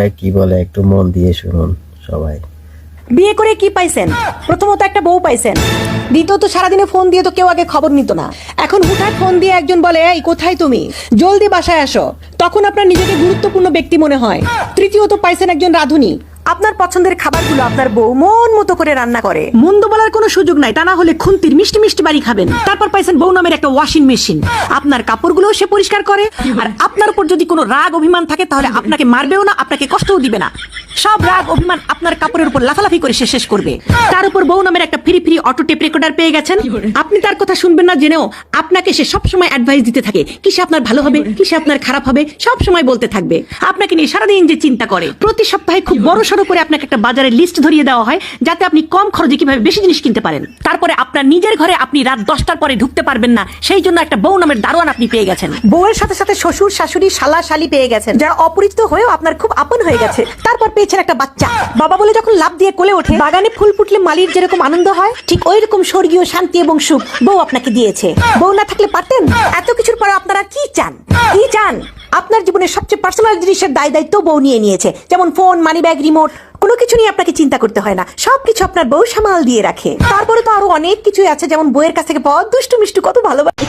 গানটা কি বলে একটু মন দিয়ে শুনুন সবাই। বিয়ে করে কি পাইছেন? প্রথমত একটা বউ পাইছেন, দ্বিতীয়ত সারাদিনে ফোন দিয়ে তো কেউ আগে খবর নিত না, এখন হুঠাৎ ফোন দিয়ে একজন বলে এই কোথায় তুমি, জলদি বাসায় আসো, তখন আপনার নিজেকে গুরুত্বপূর্ণ ব্যক্তি মনে হয়। তৃতীয়ত পাইছেন একজন রাঁধুনি, আপনার পছন্দের খাবারগুলো আপনার বউ মন মতো করে রান্না করে, মন্দ বলার কোনো সুযোগ নাই, তা না হলে খুন্তির মিষ্টি মিষ্টি বাড়ি খাবেন। তারপর পাইছেন বউ নামের একটা ওয়াশিং মেশিন, আপনার কাপড়গুলো সে পরিষ্কার করে, আর আপনার উপর যদি কোনো রাগ অভিমান থাকে তাহলে আপনাকে মারবেও না, আপনাকে কষ্টও দিবে না, সব রাগ অভিমান আপনার কাপড়ের উপর লাফালাফি করে সে শেষ করবে। তার উপর বউ নামের একটা free free auto tape recorder পেয়ে গেছেন, আপনি তার কথা শুনবেন না জেনেও আপনাকে সে সব সময় অ্যাডভাইস দিতে থাকে, কিসে আপনার ভালো হবে কিসে আপনার খারাপ হবে সব সময় বলতে থাকবে, আপনাকে নিয়ে সারাদিন যে চিন্তা করে। প্রতি সপ্তাহে খুব বড় সড়ো করে আপনাকে একটা বাজারের লিস্ট ধরিয়ে দেওয়া হয় যাতে আপনি কম খরচে কিভাবে বেশি জিনিস কিনতে পারেন। তারপরে আপনার নিজের ঘরে আপনি রাত 10টার পরে ঢুকতে পারবেন না, সেই জন্য একটা বউ নামের দারোয়ান আপনি পেয়ে গেছেন। বউয়ের সাথে সাথে শ্বশুর শাশুড়ি শালা শালি পেয়ে গেছেন, যারা অপরিচিত হয়েও আপনার খুব আপন হয়ে গেছে। তারপর পেয়েছেন একটা বাচ্চা, বাবা বলে যখন লাভ দিয়ে কোলে ওঠে, বাগানে ফুল ফুটলে মালির যেরকম আনন্দ হয় ঠিক ওই রকম স্বর্গীয় শান্তি এবং সুখ বউ আপনাকে দিয়েছে। বউ না থাকলে পারতেন? এত কিছুর পর আপনারা কি চান? কি চান? আপনার জীবনের সবচেয়ে পার্সোনাল জিনিসের দায় দায়িত্ব বউ নিয়ে নিয়েছে, যেমন ফোন, মানি ব্যাগ, রিমোট, কোনো কিছু নিয়ে আপনাকে চিন্তা করতে হয় না, সবকিছু আপনার বউ সামাল দিয়ে রাখে। তারপরে তো আরো অনেক কিছুই আছে, যেমন বউয়ের কাছ থেকে পাওয়া দুষ্টু মিষ্টু কত ভালোবাসা।